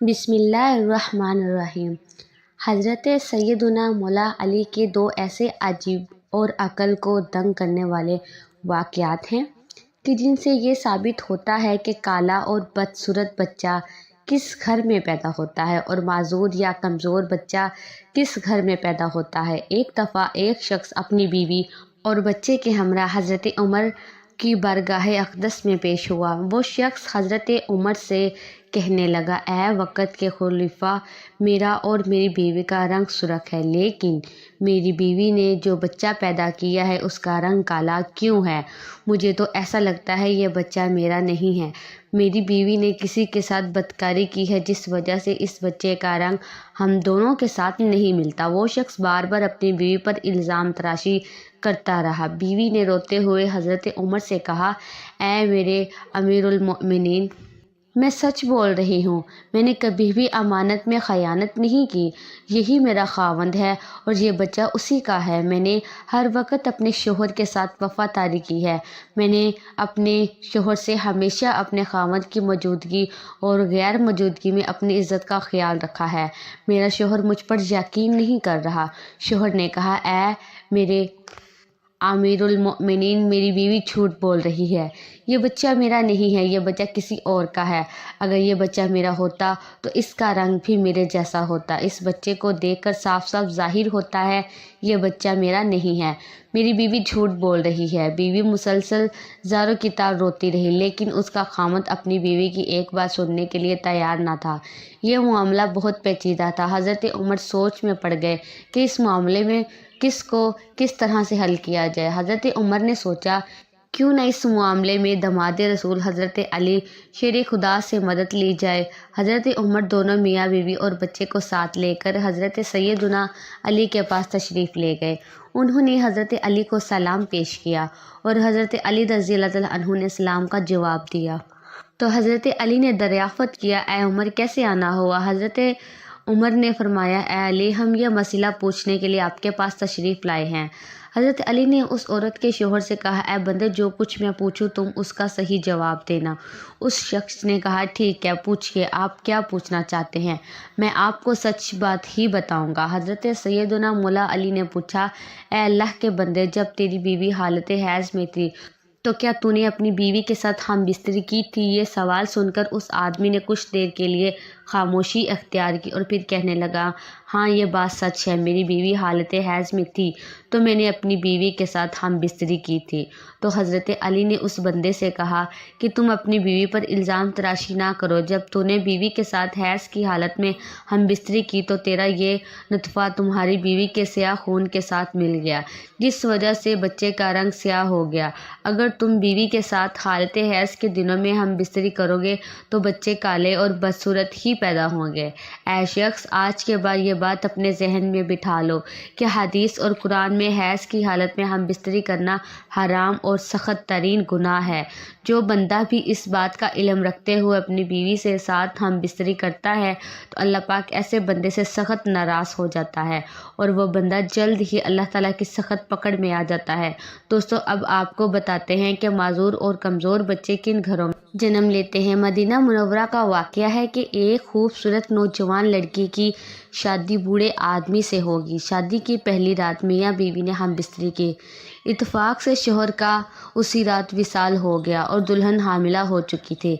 بسم اللہ الرحمن الرحیم۔ حضرت سیدنا مولا علی کے دو ایسے عجیب اور عقل کو دنگ کرنے والے واقعات ہیں کہ جن سے یہ ثابت ہوتا ہے کہ کالا اور بدصورت بچہ کس گھر میں پیدا ہوتا ہے اور معذور یا کمزور بچہ کس گھر میں پیدا ہوتا ہے۔ ایک دفعہ ایک شخص اپنی بیوی اور بچے کے ہمراہ حضرت عمر کی بارگاہ اقدس میں پیش ہوا۔ وہ شخص حضرت عمر سے کہنے لگا، اے وقت کے خلیفہ، میرا اور میری بیوی کا رنگ سرخ ہے، لیکن میری بیوی نے جو بچہ پیدا کیا ہے اس کا رنگ کالا کیوں ہے؟ مجھے تو ایسا لگتا ہے یہ بچہ میرا نہیں ہے۔ میری بیوی نے کسی کے ساتھ بدکاری کی ہے جس وجہ سے اس بچے کا رنگ ہم دونوں کے ساتھ نہیں ملتا۔ وہ شخص بار بار اپنی بیوی پر الزام تراشی کرتا رہا۔ بیوی نے روتے ہوئے حضرت عمر سے کہا، اے میرے امیر المؤمنین، میں سچ بول رہی ہوں، میں نے کبھی بھی امانت میں خیانت نہیں کی، یہی میرا خاوند ہے اور یہ بچہ اسی کا ہے۔ میں نے ہر وقت اپنے شوہر کے ساتھ وفاداری کی ہے، میں نے اپنے شوہر سے ہمیشہ اپنے خاوند کی موجودگی اور غیر موجودگی میں اپنی عزت کا خیال رکھا ہے۔ میرا شوہر مجھ پر یقین نہیں کر رہا۔ شوہر نے کہا، اے میرے امیر المؤمنین، میری بیوی جھوٹ بول رہی ہے، یہ بچہ میرا نہیں ہے، یہ بچہ کسی اور کا ہے۔ اگر یہ بچہ میرا ہوتا تو اس کا رنگ بھی میرے جیسا ہوتا۔ اس بچے کو دیکھ کر صاف صاف ظاہر ہوتا ہے یہ بچہ میرا نہیں ہے۔ میری بیوی جھوٹ بول رہی ہے۔ بیوی مسلسل زاروں کی طرح روتی رہی، لیکن اس کا خاوند اپنی بیوی کی ایک بات سننے کے لیے تیار نہ تھا۔ یہ معاملہ بہت پیچیدہ تھا۔ حضرت عمر سوچ میں پڑ گئے کہ اس معاملے میں کس طرح سے حل کیا جائے۔ حضرت عمر نے سوچا، کیوں نہ اس معاملے میں داماد رسول حضرت علی شیر خدا سے مدد لی جائے۔ حضرت عمر دونوں میاں بیوی اور بچے کو ساتھ لے کر حضرت سیدنا علی کے پاس تشریف لے گئے۔ انہوں نے حضرت علی کو سلام پیش کیا اور حضرت علی رضی اللہ عنہ نے سلام کا جواب دیا۔ تو حضرت علی نے دریافت کیا، اے عمر، کیسے آنا ہوا؟ حضرت عمر نے فرمایا، اے علی، ہم یہ مسئلہ پوچھنے کے لیے آپ کے پاس تشریف لائے ہیں۔ حضرت علی نے اس عورت کے شوہر سے کہا، اے بندے، جو کچھ میں پوچھوں تم اس کا صحیح جواب دینا۔ اس شخص نے کہا، ٹھیک ہے، پوچھئے، آپ کیا پوچھنا چاہتے ہیں؟ میں آپ کو سچ بات ہی بتاؤں گا۔ حضرت سیدنا مولا علی نے پوچھا، اے اللہ کے بندے، جب تیری بیوی حالت حیض میں تھی تو کیا تو نے اپنی بیوی کے ساتھ ہم بستری کی تھی؟ یہ سوال سن کر اس آدمی نے کچھ دیر کے لیے خاموشی اختیار کی اور پھر کہنے لگا، ہاں، یہ بات سچ ہے، میری بیوی حالت حیض میں تھی تو میں نے اپنی بیوی کے ساتھ ہم بستری کی تھی۔ تو حضرت علی نے اس بندے سے کہا کہ تم اپنی بیوی پر الزام تراشی نہ کرو۔ جب تو نے بیوی کے ساتھ حیض کی حالت میں ہم بستری کی تو تیرا یہ نطفہ تمہاری بیوی کے سیاہ خون کے ساتھ مل گیا، جس وجہ سے بچے کا رنگ سیاہ ہو گیا۔ اگر تم بیوی کے ساتھ حالت حیض کے دنوں میں ہم بستری کرو گے تو بچے کالے اور بدصورت ہی پیدا ہوں گے۔ اے شخص، آج کے بعد یہ بات اپنے ذہن میں بٹھا لو کہ حدیث اور قرآن میں حیض کی حالت میں ہم بستری کرنا حرام اور سخت ترین گناہ ہے۔ جو بندہ بھی اس بات کا علم رکھتے ہوئے اپنی بیوی سے ساتھ ہم بستری کرتا ہے تو اللہ پاک ایسے بندے سے سخت ناراض ہو جاتا ہے اور وہ بندہ جلد ہی اللہ تعالیٰ کی سخت پکڑ میں آ جاتا ہے۔ دوستو، اب آپ کو بتاتے ہیں کہ معذور اور کمزور بچے کن گھروں میں جنم لیتے ہیں۔ مدینہ منورہ کا واقعہ ہے کہ ایک خوبصورت نوجوان لڑکی کی شادی بوڑھے آدمی سے ہوگی۔ شادی کی پہلی رات میاں بیوی نے ہم بستری کی۔ اتفاق سے شوہر کا اسی رات وصال ہو گیا اور دلہن حاملہ ہو چکی تھی۔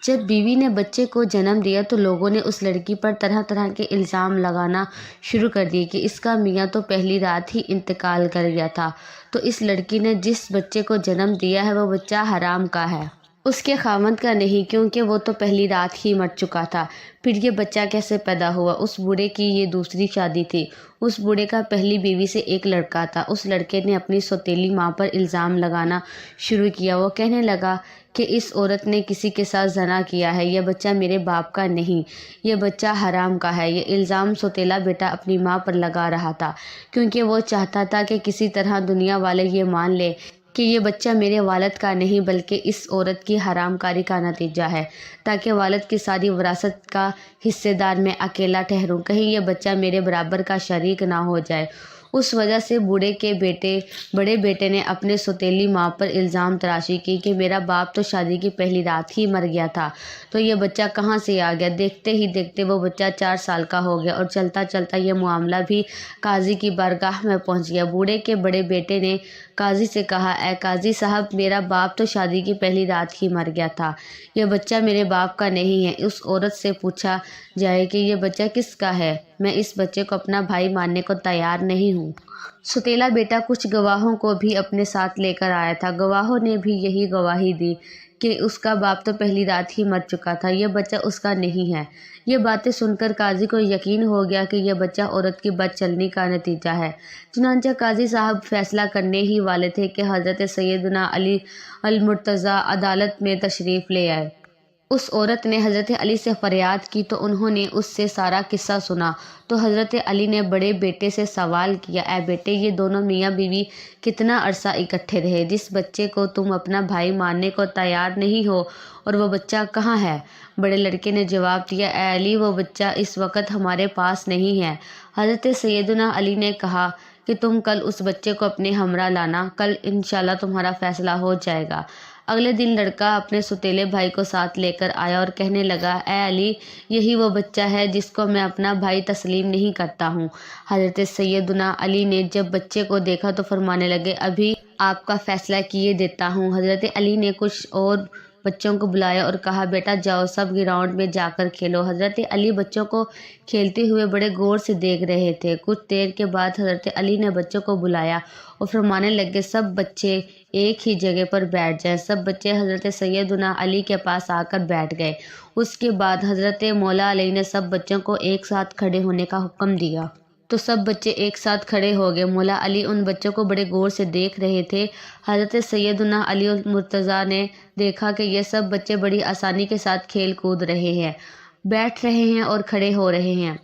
جب بیوی نے بچے کو جنم دیا تو لوگوں نے اس لڑکی پر طرح طرح کے الزام لگانا شروع کر دیے کہ اس کا میاں تو پہلی رات ہی انتقال کر گیا تھا، تو اس لڑکی نے جس بچے کو جنم دیا ہے وہ بچہ حرام کا ہے، اس کے خاوند کا نہیں، کیونکہ وہ تو پہلی رات ہی مر چکا تھا۔ پھر یہ بچہ کیسے پیدا ہوا؟ اس بوڑھے کی یہ دوسری شادی تھی۔ اس بوڑھے کا پہلی بیوی سے ایک لڑکا تھا۔ اس لڑکے نے اپنی سوتیلی ماں پر الزام لگانا شروع کیا۔ وہ کہنے لگا کہ اس عورت نے کسی کے ساتھ زنا کیا ہے، یہ بچہ میرے باپ کا نہیں، یہ بچہ حرام کا ہے۔ یہ الزام سوتیلا بیٹا اپنی ماں پر لگا رہا تھا، کیونکہ وہ چاہتا تھا کہ کسی طرح دنیا والے یہ مان لے کہ یہ بچہ میرے والد کا نہیں بلکہ اس عورت کی حرام کاری کا نتیجہ ہے، تاکہ والد کی ساری وراثت کا حصے دار میں اکیلا ٹھہروں، کہیں یہ بچہ میرے برابر کا شریک نہ ہو جائے۔ اس وجہ سے بڑے بیٹے نے اپنے سوتیلی ماں پر الزام تراشی کی کہ میرا باپ تو شادی کی پہلی رات ہی مر گیا تھا، تو یہ بچہ کہاں سے آ گیا۔ دیکھتے ہی دیکھتے وہ بچہ 4 سال کا ہو گیا اور چلتا چلتا یہ معاملہ بھی قاضی کی بارگاہ میں پہنچ گیا۔ بوڑھے کے بڑے بیٹے نے قاضی سے کہا، اے قاضی صاحب، میرا باپ تو شادی کی پہلی رات ہی مر گیا تھا، یہ بچہ میرے باپ کا نہیں ہے۔ اس عورت سے پوچھا جائے کہ یہ بچہ کس کا ہے، میں اس بچے کو اپنا بھائی ماننے کو تیار نہیں ہوں۔ سوتیلا بیٹا کچھ گواہوں کو بھی اپنے ساتھ لے کر آیا تھا، گواہوں نے بھی یہی گواہی دی کہ اس کا باپ تو پہلی رات ہی مر چکا تھا، یہ بچہ اس کا نہیں ہے۔ یہ باتیں سن کر قاضی کو یقین ہو گیا کہ یہ بچہ عورت کی بد چلنی کا نتیجہ ہے۔ چنانچہ قاضی صاحب فیصلہ کرنے ہی والے تھے کہ حضرت سیدنا علی المرتضیٰ عدالت میں تشریف لے آئے۔ اس عورت نے حضرت علی سے فریاد کی تو انہوں نے اس سے سارا قصہ سنا۔ تو حضرت علی نے بڑے بیٹے سے سوال کیا، اے بیٹے، یہ دونوں میاں بیوی کتنا عرصہ اکٹھے رہے؟ جس بچے کو تم اپنا بھائی ماننے کو تیار نہیں ہو، اور وہ بچہ کہاں ہے؟ بڑے لڑکے نے جواب دیا، اے علی، وہ بچہ اس وقت ہمارے پاس نہیں ہے۔ حضرت سیدنا علی نے کہا کہ تم کل اس بچے کو اپنے ہمراہ لانا، کل انشاءاللہ تمہارا فیصلہ ہو جائے گا۔ اگلے دن لڑکا اپنے سوتیلے بھائی کو ساتھ لے کر آیا اور کہنے لگا، اے علی، یہی وہ بچہ ہے جس کو میں اپنا بھائی تسلیم نہیں کرتا ہوں۔ حضرت سیدنا علی نے جب بچے کو دیکھا تو فرمانے لگے، ابھی آپ کا فیصلہ کیے دیتا ہوں۔ حضرت علی نے کچھ اور بچوں کو بلایا اور کہا، بیٹا جاؤ، سب گراؤنڈ میں جا کر کھیلو۔ حضرت علی بچوں کو کھیلتے ہوئے بڑے غور سے دیکھ رہے تھے۔ کچھ دیر کے بعد حضرت علی نے بچوں کو بلایا اور فرمانے لگے، سب بچے ایک ہی جگہ پر بیٹھ جائیں۔ سب بچے حضرت سیدنا علی کے پاس آ کر بیٹھ گئے۔ اس کے بعد حضرت مولا علی نے سب بچوں کو ایک ساتھ کھڑے ہونے کا حکم دیا تو سب بچے ایک ساتھ کھڑے ہو گئے۔ مولا علی ان بچوں کو بڑے غور سے دیکھ رہے تھے۔ حضرت سیدنا علی المرتضیٰ نے دیکھا کہ یہ سب بچے بڑی آسانی کے ساتھ کھیل کود رہے ہیں، بیٹھ رہے ہیں اور کھڑے ہو رہے ہیں،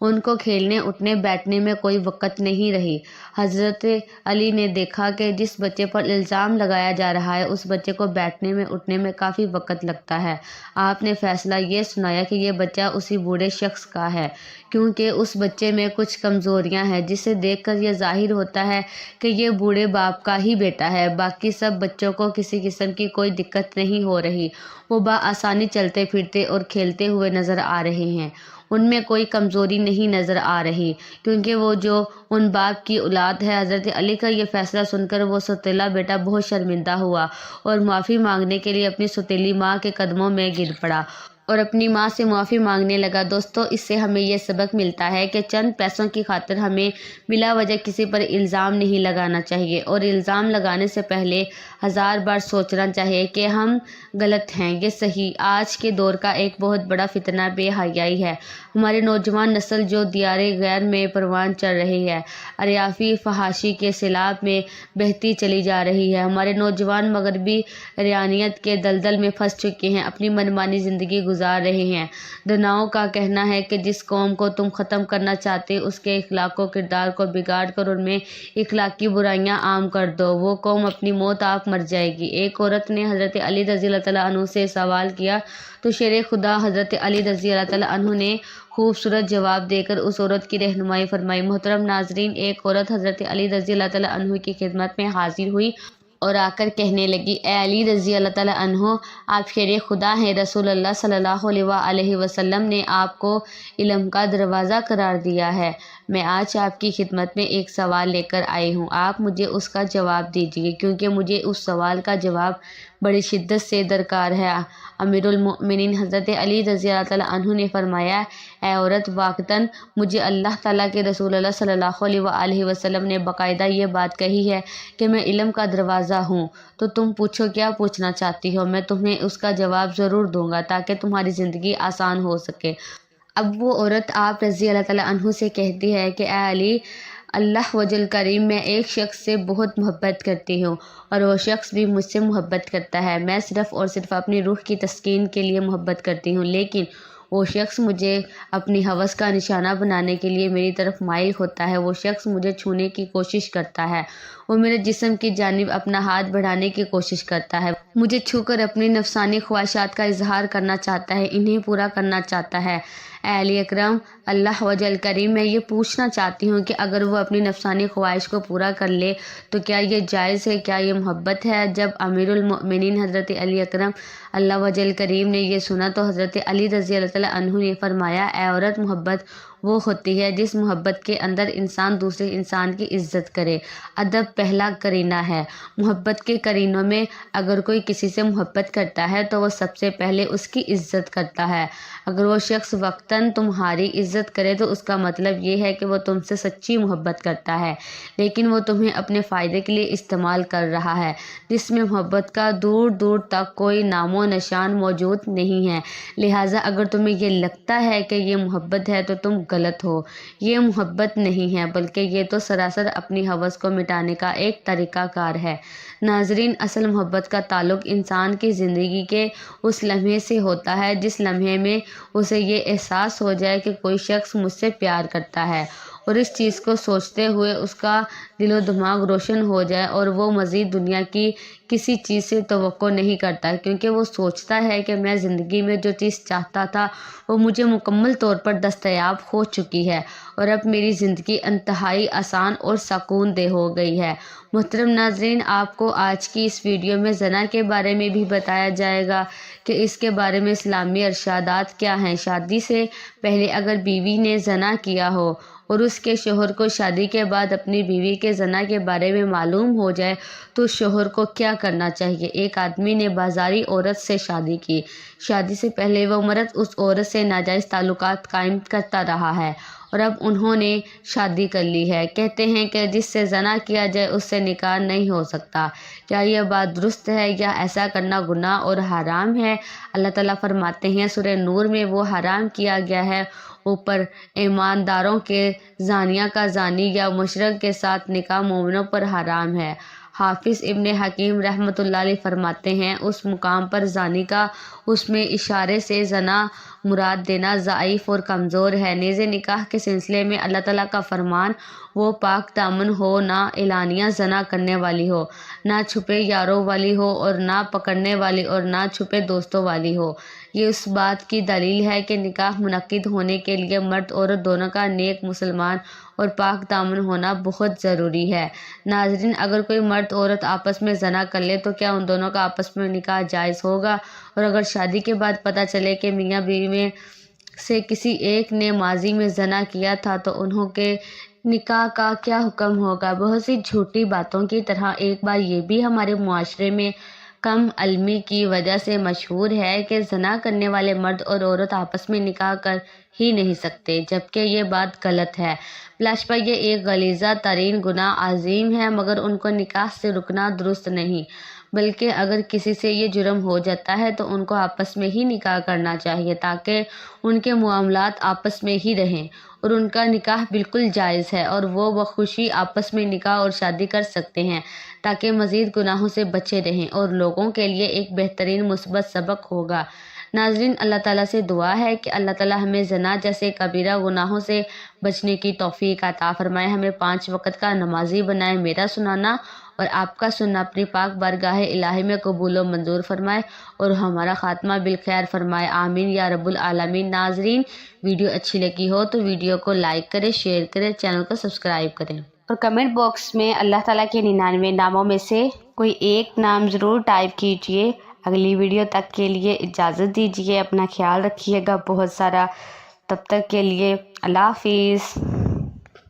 ان کو کھیلنے اٹھنے بیٹھنے میں کوئی وقت نہیں رہی۔ حضرت علی نے دیکھا کہ جس بچے پر الزام لگایا جا رہا ہے اس بچے کو بیٹھنے میں اٹھنے میں کافی وقت لگتا ہے۔ آپ نے فیصلہ یہ سنایا کہ یہ بچہ اسی بوڑھے شخص کا ہے، کیونکہ اس بچے میں کچھ کمزوریاں ہیں جسے دیکھ کر یہ ظاہر ہوتا ہے کہ یہ بوڑھے باپ کا ہی بیٹا ہے۔ باقی سب بچوں کو کسی قسم کی کوئی دقت نہیں ہو رہی، وہ بآسانی چلتے پھرتے اور کھیلتے ہوئے نظر آ رہے ہیں، ان میں کوئی کمزوری نہیں نظر آ رہی، کیونکہ وہ جو ان باپ کی اولاد ہے۔ حضرت علی کا یہ فیصلہ سن کر وہ سوتیلا بیٹا بہت شرمندہ ہوا اور معافی مانگنے کے لیے اپنی سوتیلی ماں کے قدموں میں گر پڑا اور اپنی ماں سے معافی مانگنے لگا۔ دوستو، اس سے ہمیں یہ سبق ملتا ہے کہ چند پیسوں کی خاطر ہمیں بلا وجہ کسی پر الزام نہیں لگانا چاہیے، اور الزام لگانے سے پہلے 1000 بار سوچنا چاہیے کہ ہم غلط ہیں یا صحیح۔ آج کے دور کا ایک بہت بڑا فتنہ بے حیائی ہے۔ ہماری نوجوان نسل جو دیار غیر میں پروان چڑھ رہی ہے، عریافی فحاشی کے سیلاب میں بہتی چلی جا رہی ہے۔ ہمارے نوجوان مغربی ریانیت کے دلدل میں پھنس چکے ہیں، اپنی منمانی زندگی گزار رہے ہیں۔ داناؤں کا کہنا ہے کہ جس قوم کو تم ختم کرنا چاہتے اس کے اخلاق و کردار کو بگاڑ کر ان میں اخلاقی برائیاں عام کر دو، وہ قوم اپنی موت آپ مر جائے گی۔ ایک عورت نے حضرت علی رضی اللہ تعالیٰ عنہ سے سوال کیا تو شیر خدا حضرت علی رضی اللہ تعالیٰ عنہ نے خوبصورت جواب دے کر اس عورت کی رہنمائی فرمائی۔ محترم ناظرین، ایک عورت حضرت علی رضی اللہ تعالیٰ عنہ کی خدمت میں حاضر ہوئی اور آ کر کہنے لگی، اے علی رضی اللہ تعالیٰ عنہ، آپ شیر خدا ہیں، رسول اللہ صلی اللہ علیہ وسلم نے آپ کو علم کا دروازہ قرار دیا ہے۔ میں آج آپ کی خدمت میں ایک سوال لے کر آئی ہوں، آپ مجھے اس کا جواب دیجیے، کیونکہ مجھے اس سوال کا جواب بڑی شدت سے درکار ہے۔ امیر المؤمنین حضرت علی رضی اللہ تعالیٰ عنہ نے فرمایا، اے عورت، واقعتاً مجھے اللہ تعالیٰ کے رسول اللہ صلی اللہ علیہ وسلم نے باقاعدہ یہ بات کہی ہے کہ میں علم کا دروازہ ہوں، تو تم پوچھو کیا پوچھنا چاہتی ہو، میں تمہیں اس کا جواب ضرور دوں گا تاکہ تمہاری زندگی آسان ہو سکے۔ اب وہ عورت آپ رضی اللہ تعالیٰ عنہ سے کہتی ہے کہ اے علی، اللہ وجل کریم، میں ایک شخص سے بہت محبت کرتی ہوں اور وہ شخص بھی مجھ سے محبت کرتا ہے۔ میں صرف اور صرف اپنی روح کی تسکین کے لیے محبت کرتی ہوں، لیکن وہ شخص مجھے اپنی ہوس کا نشانہ بنانے کے لیے میری طرف مائل ہوتا ہے، وہ شخص مجھے چھونے کی کوشش کرتا ہے، وہ میرے جسم کی جانب اپنا ہاتھ بڑھانے کی کوشش کرتا ہے، مجھے چھو کر اپنی نفسانی خواہشات کا اظہار کرنا چاہتا ہے، انہیں پورا کرنا چاہتا ہے۔ اے علی اکرم، اللہ وجل کریم، میں یہ پوچھنا چاہتی ہوں کہ اگر وہ اپنی نفسانی خواہش کو پورا کر لے تو کیا یہ جائز ہے؟ کیا یہ محبت ہے؟ جب امیر المؤمنین حضرت علی اکرم اللہ وجل کریم نے یہ سنا تو حضرت علی رضی اللہ تعالیٰ عنہ نے فرمایا، اے عورت، محبت وہ ہوتی ہے جس محبت کے اندر انسان دوسرے انسان کی عزت کرے۔ ادب پہلا کرینہ ہے۔ محبت کے کرینوں میں اگر کوئی کسی سے محبت کرتا ہے تو وہ سب سے پہلے اس کی عزت کرتا ہے۔ اگر وہ شخص وقتاً تمہاری عزت کرے تو اس کا مطلب یہ ہے کہ وہ تم سے سچی محبت کرتا ہے، لیکن وہ تمہیں اپنے فائدے کے لیے استعمال کر رہا ہے، جس میں محبت کا دور دور تک کوئی نام و نشان موجود نہیں ہے۔ لہٰذا اگر تمہیں یہ لگتا ہے کہ یہ محبت ہے تو تم غلط ہو۔ یہ محبت نہیں ہے، بلکہ یہ تو سراسر اپنی ہوس کو مٹانے کا ایک طریقہ کار ہے۔ ناظرین، اصل محبت کا تعلق انسان کی زندگی کے اس لمحے سے ہوتا ہے جس لمحے میں اسے یہ احساس ہو جائے کہ کوئی شخص مجھ سے پیار کرتا ہے، اور اس چیز کو سوچتے ہوئے اس کا دل و دماغ روشن ہو جائے اور وہ مزید دنیا کی کسی چیز سے توقع نہیں کرتا، کیونکہ وہ سوچتا ہے کہ میں زندگی میں جو چیز چاہتا تھا وہ مجھے مکمل طور پر دستیاب ہو چکی ہے، اور اب میری زندگی انتہائی آسان اور سکون دہ ہو گئی ہے۔ محترم ناظرین، آپ کو آج کی اس ویڈیو میں زنا کے بارے میں بھی بتایا جائے گا کہ اس کے بارے میں اسلامی ارشادات کیا ہیں۔ شادی سے پہلے اگر بیوی نے زنا کیا ہو اور اس کے شوہر کو شادی کے بعد اپنی بیوی کے زنا کے بارے میں معلوم ہو جائے تو شوہر کو کیا کرنا چاہیے؟ ایک آدمی نے بازاری عورت سے شادی کی۔ شادی سے پہلے وہ مرد اس عورت سے ناجائز تعلقات قائم کرتا رہا ہے اور اب انہوں نے شادی کر لی ہے۔ کہتے ہیں کہ جس سے زنا کیا جائے اس سے نکاح نہیں ہو سکتا۔ کیا یہ بات درست ہے یا ایسا کرنا گناہ اور حرام ہے؟ اللہ تعالیٰ فرماتے ہیں سورہ نور میں، وہ حرام کیا گیا ہے اوپر ایمانداروں کے زانیہ کا زانی یا مشرک کے ساتھ نکاح مومنوں پر حرام ہے۔ حافظ ابن حکیم رحمۃ اللہ علیہ فرماتے ہیں، اس مقام پر زانی کا اس میں اشارے سے زنا مراد دینا ضعیف اور کمزور ہے۔ نیز نکاح کے سلسلے میں اللہ تعالیٰ کا فرمان، وہ پاک دامن ہو، نہ اعلانیہ زنا کرنے والی ہو، نہ چھپے یاروں والی ہو، اور نہ پکڑنے والی اور نہ چھپے دوستوں والی ہو۔ یہ اس بات کی دلیل ہے کہ نکاح منعقد ہونے کے لیے مرد عورت دونوں کا نیک مسلمان اور پاک دامن ہونا بہت ضروری ہے۔ ناظرین، اگر کوئی مرد عورت آپس میں زنا کر لے تو کیا ان دونوں کا آپس میں نکاح جائز ہوگا؟ اور اگر شادی کے بعد پتہ چلے کہ میاں بیوی میں سے کسی ایک نے ماضی میں زنا کیا تھا تو انہوں کے نکاح کا کیا حکم ہوگا؟ بہت سی جھوٹی باتوں کی طرح ایک بات یہ بھی ہمارے معاشرے میں کم علمی کی وجہ سے مشہور ہے کہ زنا کرنے والے مرد اور عورت آپس میں نکاح کر ہی نہیں سکتے، جبکہ یہ بات غلط ہے۔ بلاش پر یہ ایک غلیظہ ترین گناہ عظیم ہے، مگر ان کو نکاح سے رکنا درست نہیں، بلکہ اگر کسی سے یہ جرم ہو جاتا ہے تو ان کو آپس میں ہی نکاح کرنا چاہیے تاکہ ان کے معاملات آپس میں ہی رہیں، اور ان کا نکاح بالکل جائز ہے اور وہ بخوشی آپس میں نکاح اور شادی کر سکتے ہیں تاکہ مزید گناہوں سے بچے رہیں اور لوگوں کے لیے ایک بہترین مثبت سبق ہوگا۔ ناظرین، اللہ تعالیٰ سے دعا ہے کہ اللہ تعالیٰ ہمیں زنا جیسے کبیرہ گناہوں سے بچنے کی توفیق عطا فرمائے، ہمیں 5 وقت کا نمازی بنائے، میرا سنانا اور آپ کا سننا اپنی پاک بارگاہ الہی میں قبول و منظور فرمائے اور ہمارا خاتمہ بالخیر فرمائے، آمین یا رب العالمین۔ ناظرین، ویڈیو اچھی لگی ہو تو ویڈیو کو لائک کریں، شیئر کریں، چینل کو سبسکرائب کریں، اور کمنٹ باکس میں اللہ تعالیٰ کے 99 ناموں میں سے کوئی ایک نام ضرور ٹائپ کیجئے۔ اگلی ویڈیو تک کے لیے اجازت دیجیے، اپنا خیال رکھیے گا بہت سارا، تب تک کے لیے اللہ حافظ۔